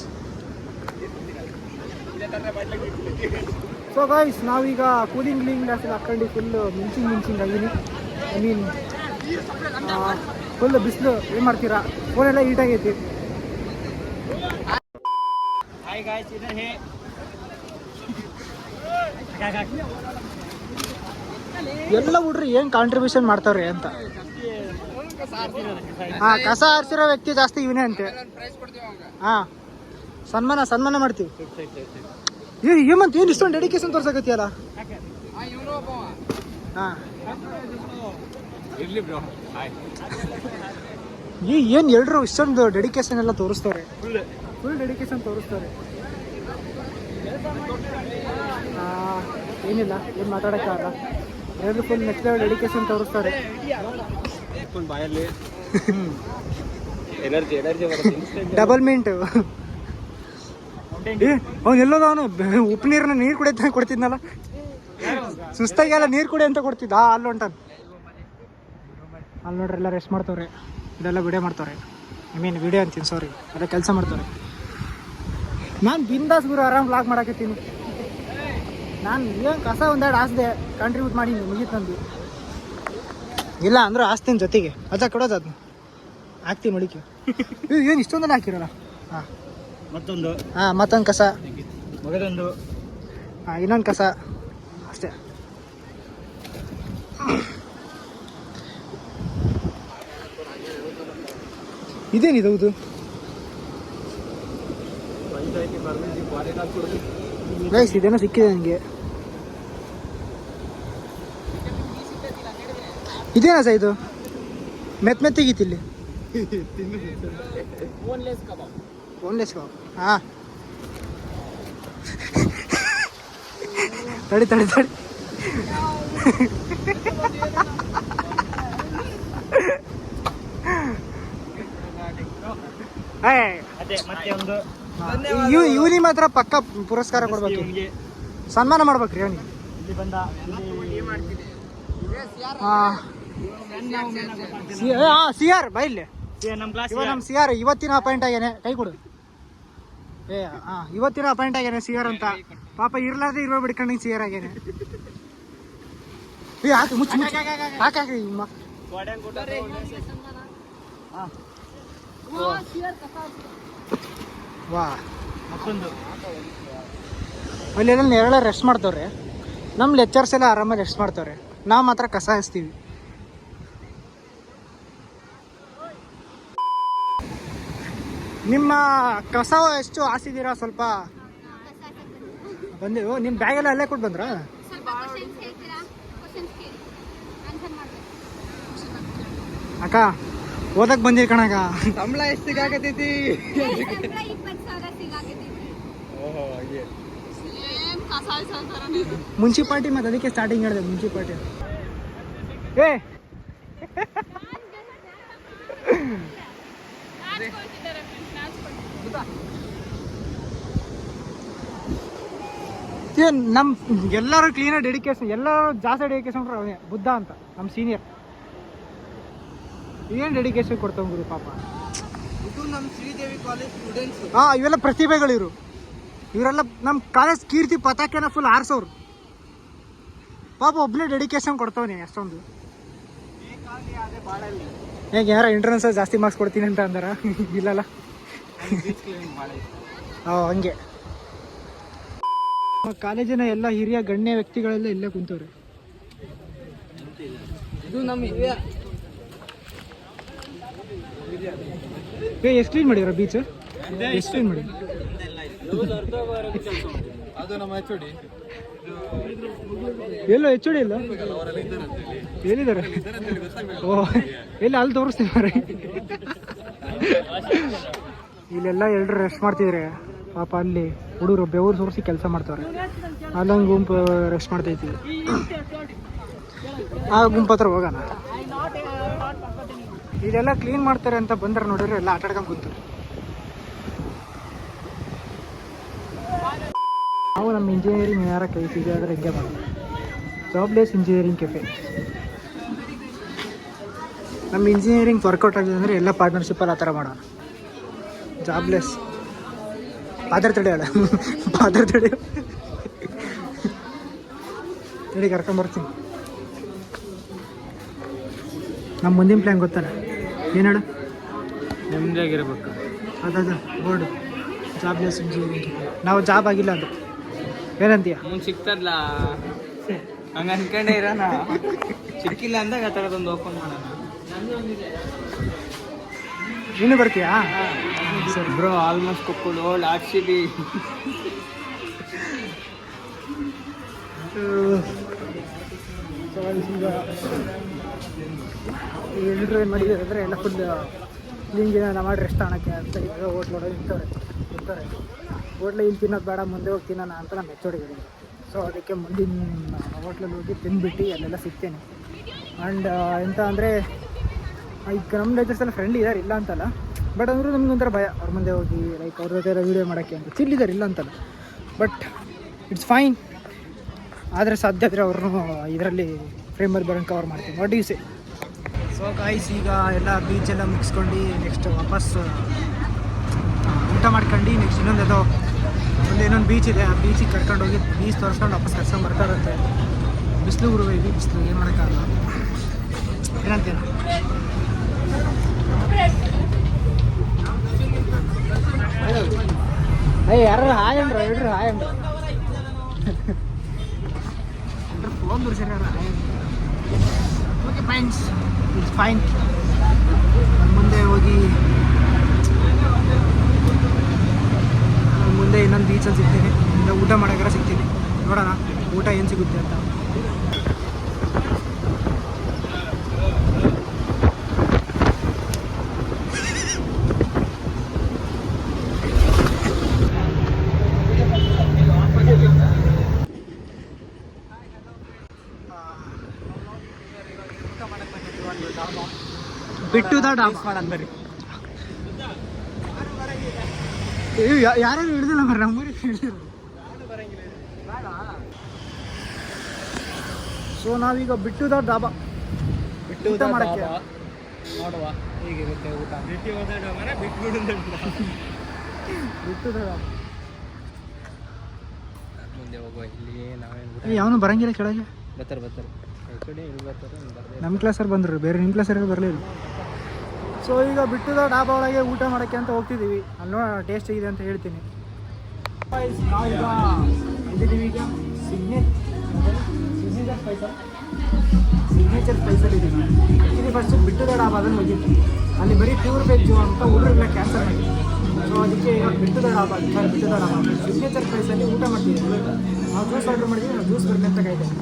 So guys ನಾವೀಗ ಕೂಲಿಂಗ್ ಗ್ಲಾಸಲ್ಲಿ ಹಾಕೊಂಡು ಫುಲ್ ಮಿಂಚಿಂಗ್ ಆಗಿನಿ. ಐ ಮೀನ್ ಫುಲ್ ಬಿಸಿಲು. ಏನು ಮಾಡ್ತೀರಾ, ಫೋನೆಲ್ಲ ಹೀಟಾಗೈತಿ. ಎಲ್ಲ ಹುಡ್ರಿ ಏನು ಕಾಂಟ್ರಿಬ್ಯೂಷನ್ ಮಾಡ್ತಾವ್ರಿ ಅಂತ. ಹಾಂ, ಕಸ ಆರಿಸಿರೋ ವ್ಯಕ್ತಿ ಜಾಸ್ತಿ ಇವನೇ ಅಂತೆ. ಹಾಂ, ಸನ್ಮಾನ ಮಾಡ್ತೀವಿ. ಏಮಂತ ಏನು ಇಷ್ಟೊಂದು ಡೆಡಿಕೇಶನ್ ತೋರ್ಸಕತ್ತಿಯಲ್ಲ. ಹಾಂ, ಏನು ಎಲ್ರು ಇಷ್ಟೊಂದು ಡೆಡಿಕೇಶನ್ ಎಲ್ಲ ತೋರಿಸ್ತವ್ರೆ. Full dedication ತೋರಿಸ್ತವ್ರೆ. ಏನಿಲ್ಲ, ಏನು ಮಾತಾಡೋಕ್ಕಾಗಲ್ಲ. ಎಲ್ಲರೂ ಫುಲ್ ನೆಕ್ಸ್ಟ್ ಲೆವೆಲ್ ಡೆಡಿಕೇಶನ್ ತೋರಿಸ್ತಾರೆ. ಫುಲ್ ಬಾಯಲ್ಲಿ ಎನರ್ಜಿ ಡಬಲ್ ಮಿಂಟ್. ಅವ್ನು ಎಲ್ಲೋದ, ಅವನು ಉಪ್ಪು ನೀರನ್ನ ನೀರು ಕುಡಿಯಂತ ಕೊಡ್ತಿದ್ನಲ್ಲ, ಸುಸ್ತಾಗೆಲ್ಲ ನೀರು ಕುಡಿ ಅಂತ ಕೊಡ್ತಿದ್ದ. ಅಲ್ಲಿ ಹೊಂಟಾನ. ಅಲ್ಲಿ ನೋಡ್ರಿ ಎಲ್ಲ ರೆಸ್ಟ್ ಮಾಡ್ತವ್ರೆ. ಇದೆಲ್ಲ ವಿಡಿಯೋ ಮಾಡ್ತವ್ರೆ. ಐ ಮೀನ್ ವಿಡಿಯೋ ಅಂತೀನಿ, ಸಾರಿ, ಎಲ್ಲ ಕೆಲಸ ಮಾಡ್ತವ್ರೆ. ನಾನು ಬಿಂದಾಸ್ ಗುರು ಆರಾಮ್ ವ್ಲಾಗ್ ಮಾಡಕತ್ತೀನಿ. ನಾನು ಏನು ಕಸ ಒಂದೆರಡು ಆಸ್ದೆ ಕಾಂಟ್ರಿಬ್ಯೂಟ್ ಮಾಡಿ ಮುಗೀತು ನಂದು. ಇಲ್ಲ ಅಂದ್ರೆ ಆಸ್ತೀನಿ ಜೊತೆಗೆ ಅಜ್ಜ ಕೊಡೋದು ಅದನ್ನ ಹಾಕ್ತೀನಿ ಮಡಿಕೆ. ಏನು ಇಷ್ಟೊಂದೆಲ್ಲ ಹಾಕಿರಲ್ಲ. ಹಾಂ, ಮತ್ತೊಂದು ಕಸ, ಮಗದೊಂದು, ಇನ್ನೊಂದು ಕಸ ಅಷ್ಟೇ. ಇದೇನಿದು? ಹೌದು ಗೈಸ್, ಇದೇನೋ ಸಿಕ್ಕಿದೆ ನನಗೆ. ಇದೇನಾ ಸಹ ಇದು? ಮೆತ್ತಿಗಿತ್ತಿಲ್ಲಿ ಬೋನ್ಲೆಸ್ ಕಬಾಬ್. ಹಾಂ, ತಡಿ. ಇವನಿಗೆ ಮಾತ್ರ ಪಕ್ಕ ಪುರಸ್ಕಾರ ಕೊಡ್ಬೇಕು, ಸನ್ಮಾನ ಮಾಡ್ಬೇಕ್ರಿ ಅವನಿಗೆ. ಸಿ ಆರ್ ಬೈಲಿ, ನಮ್ಮ ಸಿ ಆರ್ ಇವತ್ತಿನ ಅಪಾಯಿಂಟ್ ಆಗ್ಯಾನೆ. ಕೈ ಕೊಡು. ಇವತ್ತಿನ ಅಪಾಯಿಂಟ್ ಆಗ್ಯಾನೆ ಸಿ ಆರ್ ಅಂತ. ಪಾಪ ಇರ್ಲಾರ್ದೆ ಇರೋ ಬಿಡ್ಕೊಂಡಂಗೆ ಸಿ ಆರ್ ಆಗ್ಯಾನೆ. ಹಾಕಿ ವಾ, ಅಲ್ಲೆಲ್ಲ ನೆರಳ ರೆಸ್ಟ್ ಮಾಡ್ತವ್ರೆ. ನಮ್ಮ ಲೆಕ್ಚರ್ಸ್ ಎಲ್ಲ ಆರಾಮಾಗಿ ರೆಸ್ಟ್ ಮಾಡ್ತವ್ರೆ. ನಾವು ಮಾತ್ರ ಕಸ ಹಚ್ತೀವಿ. ನಿಮ್ಮ ಕಸ ಎಷ್ಟು ಹಾಸಿದ್ದೀರಾ? ಸ್ವಲ್ಪ ಬಂದೆವು. ನಿಮ್ಮ ಬ್ಯಾಗೆಲ್ಲ ಅಲ್ಲೇ ಕೊಟ್ಟು ಬಂದ್ರಾ? ಅಕ್ಕ ಓದಕ್ ಬಂದಿರಿ ಕಣಗ. ಸಂಬಳ ಎಷ್ಟು ಸಿಗಾಕತೈತಿ? ಮುನ್ಸಿಪಾಲ್ಟಿ ಮತ್ತೆ ಅದಕ್ಕೆ ಸ್ಟಾರ್ಟಿಂಗ್ ಹೇಳಿದೆ ಮುನ್ಸಿಪಾಲ್ಟಿ. ನಮ್ ಎಲ್ಲರೂ ಕ್ಲೀನಾಗಿ ಡೆಡಿಕೇಶನ್, ಎಲ್ಲರೂ ಜಾಸ್ತಿ ಡೆಡಿಕೇಶನ್ ಅವನೇ ಬುದ್ಧ ಅಂತ ನಮ್ಮ ಸೀನಿಯರ್. ಏನು ಡೆಡಿಕೇಶನ್ ಕೊಡ್ತಾವ ಗುರು ಪಾಪ. ಇದು ನಮ್ಮ ಶ್ರೀದೇವಿ ಕಾಲೇಜ್ ಸ್ಟೂಡೆಂಟ್ಸ್. ಇವೆಲ್ಲ ಪ್ರತಿಭೆಗಳಿರು. ಇವರೆಲ್ಲ ನಮ್ಮ ಕಾಲೇಜ್ ಕೀರ್ತಿ ಪತಾಕೆನ ಫುಲ್ ಆರಿಸೋರು. ಪಾಪ ಒಬ್ಬನೇ ಡೆಡಿಕೇಶನ್ ಕೊಡ್ತಾವನೆ ಅಷ್ಟೊಂದು. ಹೇಗೆ ಯಾರ ಎಂಟ್ರೆನ್ಸ್ ಜಾಸ್ತಿ ಮಾರ್ಕ್ಸ್ ಕೊಡ್ತೀನಿ ಅಂತ ಅಂದಾರ? ಇಲ್ಲಲ್ಲ, ಹಂಗೆ. ಕಾಲೇಜಿನ ಎಲ್ಲ ಹಿರಿಯ ಗಣ್ಯ ವ್ಯಕ್ತಿಗಳೆಲ್ಲ ಇಲ್ಲೇ ಕುಂತವ್ರೆ. ಇದು ನಮ್ಮ ಎಷ್ಟು ಕ್ಲೀನ್ ಮಾಡಿದ್ರ ಬೀಚ್? ಎಷ್ಟು ಕ್ಲೀನ್ ಮಾಡಿ? ಅದು ನಮ್ಮ HOD. ಎಲ್ಲೋ HOD ಇಲ್ಲ, ಎಲ್ಲಿದ್ದಾರೆ? ಓ, ಎಲ್ಲಿ ಅಲ್ಲಿ ತೋರಿಸ್ತೀವಿ. ಇಲ್ಲೆಲ್ಲ ಎಲ್ಲರೂ ರೆಸ್ಟ್ ಮಾಡ್ತಿದ್ರೆ ಪಾಪ. ಅಲ್ಲಿ ಹುಡುಗರು ಬೆವರು ಸೋರಿಸಿ ಕೆಲಸ ಮಾಡ್ತಾರೆ. ಅಲ್ಲೊಂದು ಗುಂಪು ರೆಸ್ಟ್ ಮಾಡ್ತೈತಿ. ಆ ಗುಂಪು ಹತ್ರ ಹೋಗೋಣ. ಇಲ್ಲೆಲ್ಲ ಕ್ಲೀನ್ ಮಾಡ್ತಾರೆ ಅಂತ ಬಂದ್ರೆ ನೋಡಿದ್ರೆ ಎಲ್ಲ ಆಟ ಆಡ್ಕೊಂಡು ಕುಂತು. ನಾವು ನಮ್ಮ ಇಂಜಿನಿಯರಿಂಗ್ ಯಾರ ಕೈ ಸಿಗಾದ್ರೆ ಹಿಂಗೆ ಮಾಡೋದು. Jobless engineering cafe. ನಮ್ಮ ಇಂಜಿನಿಯರಿಂಗ್ ವರ್ಕೌಟ್ ಆಗಿದೆ ಅಂದರೆ ಎಲ್ಲ ಪಾರ್ಟ್ನರ್ಶಿಪ್ಪಲ್ಲಿ ಆ ಥರ ಮಾಡೋಣ. ಜಾಬ್ಲೆಸ್ ಪಾತ್ರ ತಡೆಯೋಣ. ರೆಡಿ ಕರ್ಕೊಂಬರ್ತೀನಿ. ನಮ್ಮ ಮುಂದಿನ ಪ್ಲ್ಯಾನ್ ಗೊತ್ತಲ್ಲ ಏನು ಹೇಳು? ನೆಮ್ಮದಿಯಾಗಿರ್ಬೇಕು. ಅದ ಬೋರ್ಡು ಜಾಬ್ಲೆಸ್ ಇಂಜಿನಿಯರಿಂಗ್. ನಾವು ಜಾಬ್ ಆಗಿಲ್ಲ ಅದು ಏನಂತೀಯ? ಮುಂದೆ ಸಿಗ್ತದಲ್ಲ ಹಂಗೆ ಅನ್ಕೊಂಡೇ ಇರೋಣ. ಸಿಕ್ಕಿಲ್ಲ ಅಂದಾಗ ಆ ಥರದೊಂದು ಓಪನ್ ಮಾಡೋಣ. ನೀನು ಬರ್ತೀಯಾ? ಸರ್ ಬ್ರೋ ಆಲ್ಮೋಸ್ಟ್ ಕೊಪ್ಪಳು ಓಲ್ಡ್ RCB. ಈಗ ಎಲ್ಲರೂ ಏನು ಮಾಡಿದ್ದಾರೆ ಅಂದರೆ ಎಲ್ಲ ಫುಲ್ ಕ್ಲೀನ್ಗಿನ ಮಾಡಿ ರೆಸ್ಟ್ ಮಾಡೋಕ್ಕೆ ಅಂತ ಇವಾಗ ಹೋಟ್ಲ್ ಹೊಡೋದು ಇರ್ತಾರೆ. ಹೋಟ್ಲಿಗೆ ಇಲ್ಲಿ ತಿನ್ನೋದು ಬೇಡ, ಮುಂದೆ ಹೋಗಿ ತಿನ್ನೋಣ ಅಂತ ನಾನು ಮೆಚ್ಚೋಡಿದ್ದೀನಿ. ಸೊ ಅದಕ್ಕೆ ಮುಂದಿನ ಹೋಟ್ಲಲ್ಲಿ ಹೋಗಿ ತಿಂದುಬಿಟ್ಟು ಅಲ್ಲೆಲ್ಲ ಸಿಗ್ತೇನೆ. ಆ್ಯಂಡ್ ಎಂತ ಅಂದರೆ ಈಗ ನಮ್ಮ ನೇಚರ್ಸೆಲ್ಲ ಫ್ರೆಂಡ್ ಇದ್ದಾರೆ, ಇಲ್ಲ ಅಂತಲ್ಲ. ಬಟ್ ಅಂದರೂ ನಮಗೊಂಥರ ಭಯ ಅವ್ರ ಮುಂದೆ ಹೋಗಿ ಲೈಕ್ ಅವ್ರ ಜೊತೆ ಎಲ್ಲ ವೀಡಿಯೋ ಮಾಡೋಕ್ಕೆ ಅಂತ. ಚಿಲ್ಲಿದ್ದಾರೆ, ಇಲ್ಲ ಅಂತಲ್ಲ. But it's fine. ಆದರೆ ಸಾಧ್ಯ ಆದರೆ ಅವ್ರನ್ನೂ ಇದರಲ್ಲಿ ಫ್ರೇಮಲ್ಲಿ ಬರೋಂಗೆ ಕವರ್ ಮಾಡ್ತೀನಿ. What you say? So guys, ಈಗ ಎಲ್ಲ ಬೀಚೆಲ್ಲ ಮುಗಿಸ್ಕೊಂಡು ನೆಕ್ಸ್ಟ್ ವಾಪಸ್ ಊಟ ಮಾಡ್ಕೊಂಡು ನೆಕ್ಸ್ಟ್ ಇನ್ನೊಂದು ಬೀಚ್ ಇದೆ. ಆ ಬೀಚಿಗೆ ಕರ್ಕೊಂಡೋಗಿ ಬೀಚ್ ತೋರಿಸ್ಕೊಂಡು ವಾಪಸ್ ಕರ್ಸ್ಕೊಂಡು ಬರ್ತಾರಂತೆ. ಬಿಸಿಲು ಗುರು ಇದೆ, ಬಿಸಿಲು ಏನು ಮಾಡೋಕ್ಕಾಗಲ್ಲ. ಏನಂತೇನು? ಯಾರು ಹಾಯ್ ಅಂಡ್ರ ಹೇಳ್ರಿ, ಹಾಯ್ ಅಂಡ್ರ ಫೋನ್ ತೋರಿಸ್ಯಾರ hi. Okay fines, it's fine. ಮುಂದೆ ಹೋಗಿ ಮುಂದೆ ಇನ್ನೊಂದು ಬೀಚಲ್ಲಿ ಸಿಗ್ತೀನಿ, ಇಲ್ಲ ಊಟ ಮಾಡೋಕ್ಕಾರ ಸಿಗ್ತೀನಿ. ನೋಡೋಣ ಊಟ ಏನು ಸಿಗುತ್ತೆ ಅಂತ. ಬಿಟ್ಟು ದ ಡಾಬಾ ಮಾಡೋಣ ಬರ್ರಿ. ಯಾರು ಹಿಡಿದಿಲ್ಲ ಬರ್ರಿ, ನಮ್ಮೂರಿಗೆ ಹಿಡಿದಿಲ್ಲ. ಸೊ ನಾವೀಗ ಬಿಟ್ಟು ದ ಡಾಬಾ ಊಟ ಮಾಡೋಕ್ಕೆ ನೋಡುವ ಹೇಗಿರುತ್ತೆ ಊಟ. ಬಿಟ್ಟು ದ ಡಾಬಾ ಮುಂದೆ ಹೋಗುವ. ಇಲ್ಲಿ ನಾವೇನು ಯಾವನು ಬರಂಗಿಲ್ಲ ಕೆಳಗೆ. ಬರ್ತಾರೆ ಈ ಕಡೆ ಇಲ್ಲಿ ಬರ್ತಾರೆ. ನಮ್ಮ ಕ್ಲಾಸಲ್ಲಿ ಬಂದರು, ಬೇರೆ ನಿಮ್ಮ ಕ್ಲಾಸಲ್ಲಿ ಬರಲಿಲ್ಲ. ಸೊ ಈಗ ಬಿಟ್ಟುದ ಡಾಬಾ ಒಳಗೆ ಊಟ ಮಾಡೋಕ್ಕೆ ಅಂತ ಹೋಗ್ತಿದ್ದೀವಿ. ಅಲ್ಲಿ ನೋಡೋಣ ಟೇಸ್ಟ್ ಇದೆ ಅಂತ ಹೇಳ್ತೀನಿ. ನಾವೀಗ ಇದ್ದೀವಿ ಈಗ ಸಿಗ್ನೇಚರ್ ಸ್ಪೈಸಲ್ಲಿ ಇದ್ದೀವಿ. ಇಲ್ಲಿ ಫಸ್ಟು ಬಿಟ್ಟುದ ಡಾಬಾದಲ್ಲಿ ಹೋಗಿದ್ವಿ. ಅಲ್ಲಿ ಬರೀ ಪ್ಯೂರ್ ವೆಜ್ಜು ಅಂತ ಹುಡುಗರೆಲ್ಲ ಕ್ಯಾನ್ಸಲ್ ಮಾಡಿದ್ವಿ. ಸೊ ಅದಕ್ಕೆ ಇವಾಗ ಬಿಟ್ಟುದ ಡಾಬಾ ಸಿಗ್ನೇಚರ್ ಸ್ಪೈಸಲ್ಲಿ ಊಟ ಮಾಡ್ತಿದ್ದೀವಿ. ನಾವು ಜ್ಯೂಸ್ ಆರ್ಡ್ರ್ ಮಾಡಿದ್ವಿ, ನಾವು ಜ್ಯೂಸ್ ಬೇಕಂತ ಕಾಯ್ತೇವೆ.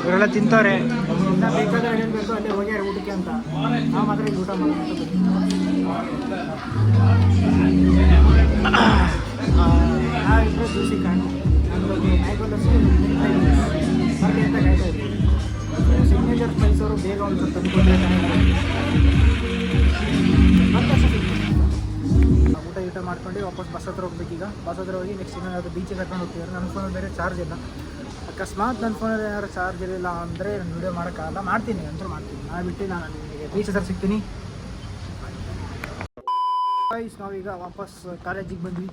ಇವರೆಲ್ಲ ತಿಂತಾರೆ, ಇನ್ನು ಬೇಕಾದ್ರೆ ಏನೇನು ಬೇಕೋ ಅಲ್ಲೇ ಹೋಗ್ಯಾರ ಊಟಕ್ಕೆ ಅಂತ. ನಾವು ಮಾತ್ರ ಇಲ್ಲಿ ಊಟ ಮಾಡೋದು. ನಾವಿಬ್ಬರು ಜ್ಯೂಸಿಗೆ ಕಾಣು ನಮ್ಮದು ಮ್ಯಾಗೋಲಸ್ಸು ಬರ್ಲಿ ಅಂತ ಕಾಯ್ತಾ ಇದ್ದೀವಿ. ಸಿಗ್ನೇಚರ್ ಸ್ಪೈಸ್ ಅವರು ಬೇಗ ಒಂದು ಸ್ವಲ್ಪ ತಂದುಕೊಂಡ್ರೆ ಊಟ ಮಾಡ್ಕೊಂಡು ವಾಪಸ್ ಬಸ್ ಹತ್ರ ಹೋಗ್ಬೇಕೀಗ. ಬಸ್ ಹತ್ರ ಹೋಗಿ ನೆಕ್ಸ್ಟ್ ಇನ್ನೊಂದು ಬೀಚಿಗೆ ಕರ್ಕೊಂಡು ಹೋಗ್ತಿದ್ದಾರೆ. ನನ್ನ ಫೋನಲ್ಲಿ ಬೇರೆ ಚಾರ್ಜ್ ಇಲ್ಲ. ಅಕಸ್ಮಾತ್ ನನ್ನ ಫೋನಲ್ಲಿ ಏನಾದ್ರು ಚಾರ್ಜ್ ಇರಲಿಲ್ಲ ಅಂದರೆ ನಾನು ವೀಡಿಯೋ ಮಾಡೋಕ್ಕಾಗಲ್ಲ. ಮಾಡ್ತೀನಿ ಅಂತೂ ಮಾಡ್ತೀನಿ. ಬಿಟ್ಟು ನಾನು ನಿಮಗೆ ಬೀಚ್ ಹತ್ರ ಸಿಗ್ತೀನಿ. ನಾವೀಗ ವಾಪಸ್ ಕಾಲೇಜಿಗೆ ಬಂದ್ವಿ.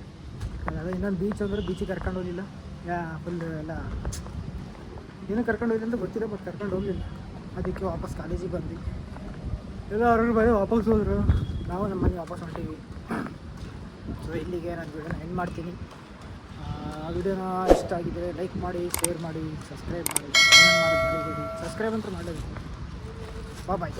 ಅದೇ ಇನ್ನೊಂದು ಬೀಚ್ ಅಂದರೆ ಬೀಚಿಗೆ ಕರ್ಕೊಂಡು ಹೋಗಲಿಲ್ಲ. ಫುಲ್ ಎಲ್ಲ ಏನೂ ಕರ್ಕೊಂಡು ಹೋಗಿಲ್ಲ ಅಂತ ಗೊತ್ತಿಲ್ಲ, ಬಟ್ ಕರ್ಕೊಂಡು ಹೋಗಲಿಲ್ಲ. ಅದಕ್ಕೆ ವಾಪಸ್ ಕಾಲೇಜಿಗೆ ಬಂದ್ವಿ. ಎಲ್ಲ ಅವ್ರ ಬರೀ ವಾಪಸ್ ಹೋದರು. ನಾವು ನಮ್ಮ ಮನೆಗೆ ವಾಪಸ್ ಹೊಂಟೀವಿ. ಸೊ ಇಲ್ಲಿಗೆ ನಾನು ವಿಡಿಯೋನ ಎಂಡ್ ಮಾಡ್ತೀನಿ. ಆ ವಿಡಿಯೋನ ಇಷ್ಟ ಆಗಿದ್ದರೆ ಲೈಕ್ ಮಾಡಿ, ಶೇರ್ ಮಾಡಿ, ಸಬ್ಸ್ಕ್ರೈಬ್ ಮಾಡಿ. ಏನೇನು ಮಾಡೋದು ಮರಿಬೇಡಿ. ಸಬ್ಸ್ಕ್ರೈಬ್ ಅಂತೂ ಮಾಡಲೇಬೇಕು. ಬಾಯ್.